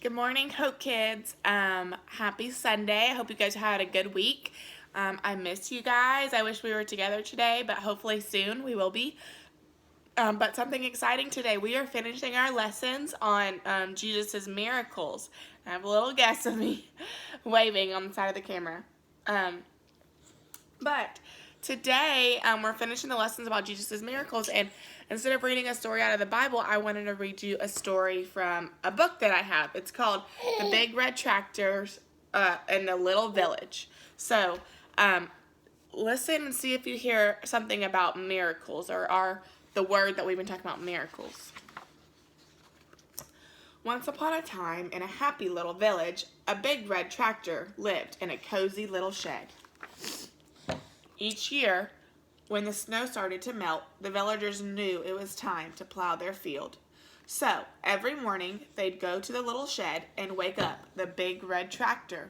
Good morning, Hope Kids. Happy Sunday. I hope you guys had a good week. I miss you guys. I wish we were together today, but hopefully soon we will be. But something exciting today. We are finishing our lessons on Jesus' miracles. I have a little guess of me waving on the side of the camera. But today we're finishing the lessons about Jesus' miracles, and instead of reading a story out of the Bible, I wanted to read you a story from a book that I have. It's called The Big Red Tractors in the Little Village. So listen and see if you hear something about miracles, or the word that we've been talking about, miracles. Once upon a time, in a happy little village, a big red tractor lived in a cozy little shed. Each year, when the snow started to melt, the villagers knew it was time to plow their field. So, every morning, they'd go to the little shed and wake up the big red tractor.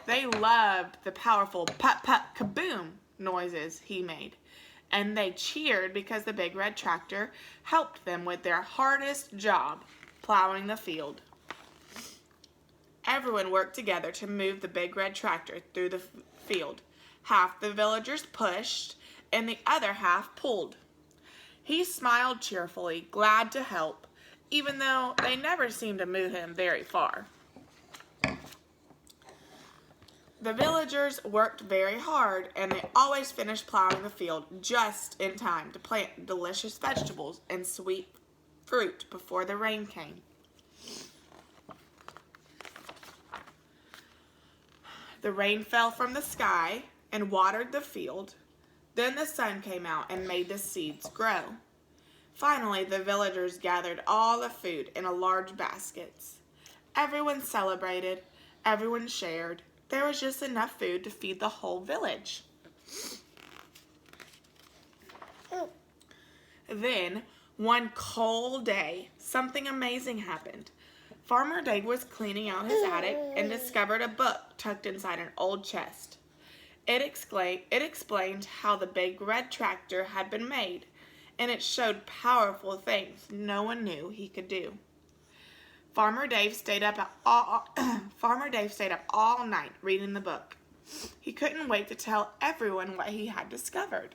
They loved the powerful put-put kaboom noises he made, and they cheered because the big red tractor helped them with their hardest job, plowing the field. Everyone worked together to move the big red tractor through the field. Half the villagers pushed, and the other half pulled. He smiled cheerfully, glad to help, even though they never seemed to move him very far. The villagers worked very hard, and they always finished plowing the field just in time to plant delicious vegetables and sweet fruit before the rain came. The rain fell from the sky and watered the field. Then the sun came out and made the seeds grow. Finally, the villagers gathered all the food in large baskets. Everyone celebrated, everyone shared. There was just enough food to feed the whole village. Then, one cold day, something amazing happened. Farmer Dave was cleaning out his attic and discovered a book tucked inside an old chest. It explained how the big red tractor had been made, and it showed powerful things no one knew he could do. Farmer Dave stayed up all night reading the book. He couldn't wait to tell everyone what he had discovered.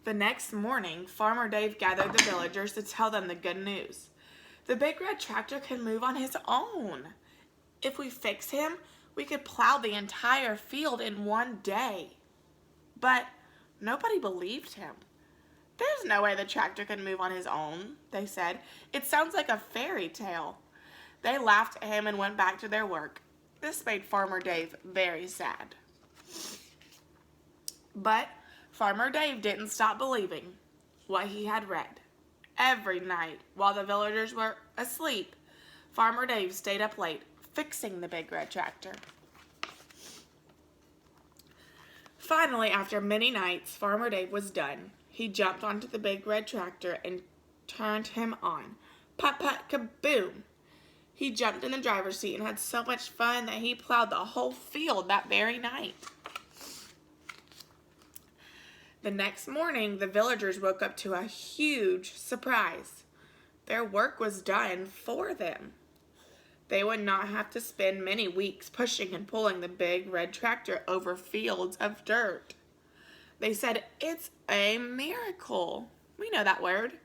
The next morning, Farmer Dave gathered the villagers to tell them the good news. The big red tractor can move on his own. If we fix him, we could plow the entire field in one day. But nobody believed him. There's no way the tractor can move on his own, they said. It sounds like a fairy tale. They laughed at him and went back to their work. This made Farmer Dave very sad. But Farmer Dave didn't stop believing what he had read. Every night, while the villagers were asleep, Farmer Dave stayed up late, fixing the big red tractor. Finally, after many nights, Farmer Dave was done. He jumped onto the big red tractor and turned him on. Put-put kaboom! He jumped in the driver's seat and had so much fun that he plowed the whole field that very night. The next morning, the villagers woke up to a huge surprise. Their work was done for them. They would not have to spend many weeks pushing and pulling the big red tractor over fields of dirt. They said, "It's a miracle." We know that word.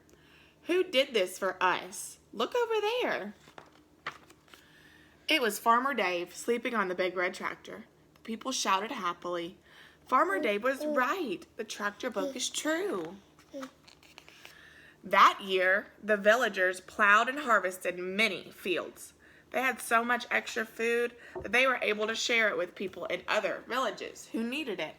Who did this for us? Look over there. It was Farmer Dave sleeping on the big red tractor. The people shouted happily. Farmer Dave was right. The tractor book is true. That year, the villagers plowed and harvested many fields. They had so much extra food that they were able to share it with people in other villages who needed it.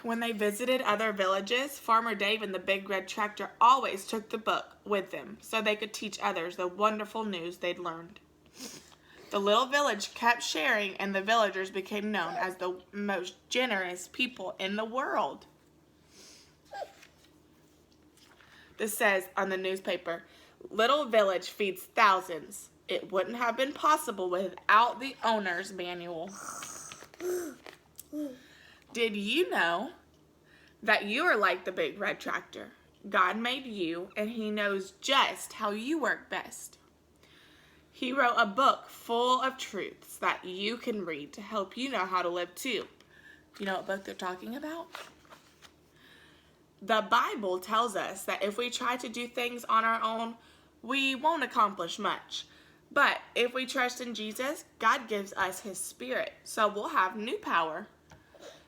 When they visited other villages, Farmer Dave and the big red tractor always took the book with them so they could teach others the wonderful news they'd learned. The little village kept sharing, and the villagers became known as the most generous people in the world. This says on the newspaper, "Little village feeds thousands. It wouldn't have been possible without the owner's manual." Did you know that you are like the big red tractor? God made you, and He knows just how you work best. He wrote a book full of truths that you can read to help you know how to live too. Do you know what book they're talking about? The Bible tells us that if we try to do things on our own, we won't accomplish much. But if we trust in Jesus, God gives us His Spirit, so we'll have new power.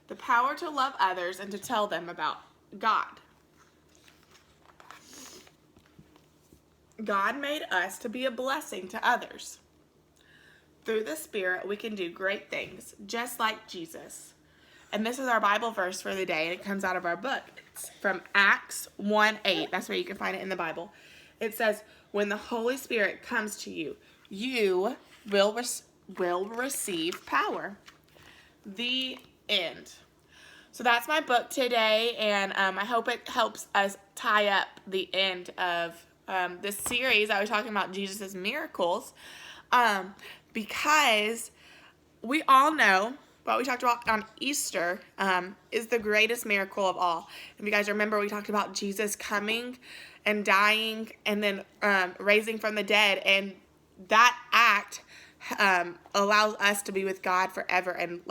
The power to love others and to tell them about God. God made us to be a blessing to others. Through the Spirit, we can do great things, just like Jesus. And this is our Bible verse for the day, and it comes out of our book. It's from Acts 1:8. That's where you can find it in the Bible. It says, when the Holy Spirit comes to you, you will receive power. The end. So that's my book today, and I hope it helps us tie up the end of this series. I was talking about Jesus' miracles because we all know what we talked about on Easter is the greatest miracle of all. If you guys remember, we talked about Jesus coming and dying and then raising from the dead, and that act allows us to be with God forever and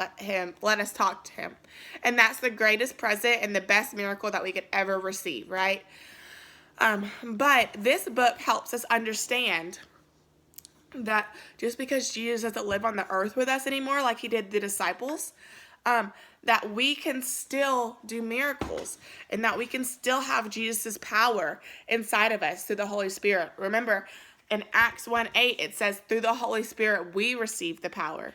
let us talk to Him. And that's the greatest present and the best miracle that we could ever receive, right? But this book helps us understand that just because Jesus doesn't live on the earth with us anymore like He did the disciples, that we can still do miracles and that we can still have Jesus' power inside of us through the Holy Spirit. Remember, in Acts 1:8, it says, through the Holy Spirit, we receive the power.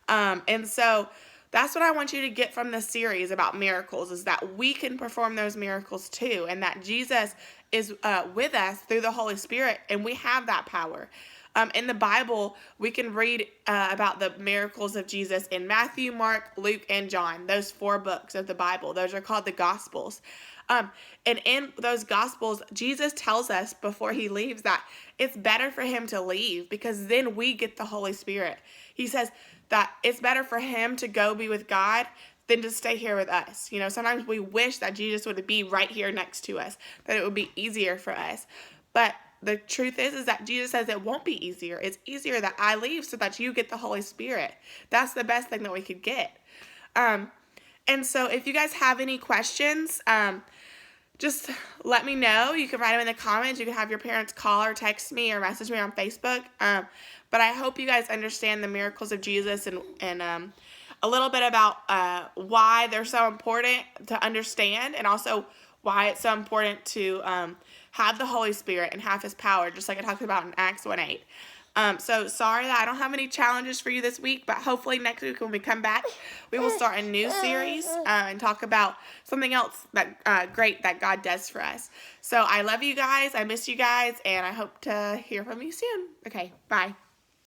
And so that's what I want you to get from this series about miracles, is that we can perform those miracles too, and that Jesus is with us through the Holy Spirit, and we have that power. In the Bible, we can read about the miracles of Jesus in Matthew, Mark, Luke, and John. Those 4 books of the Bible. Those are called the Gospels. And in those Gospels, Jesus tells us before He leaves that it's better for Him to leave because then we get the Holy Spirit. He says that it's better for Him to go be with God than to stay here with us. You know, sometimes we wish that Jesus would be right here next to us, that it would be easier for us. But the truth is that Jesus says it won't be easier. It's easier that I leave so that you get the Holy Spirit. That's the best thing that we could get. And so if you guys have any questions, just let me know. You can write them in the comments. You can have your parents call or text me or message me on Facebook. But I hope you guys understand the miracles of Jesus and a little bit about why they're so important to understand, and also why it's so important to have the Holy Spirit and have His power, just like I talked about in Acts 1:8. So sorry that I don't have any challenges for you this week, but hopefully next week when we come back, we will start a new series and talk about something else that great that God does for us. So I love you guys. I miss you guys, and I hope to hear from you soon. Okay, bye.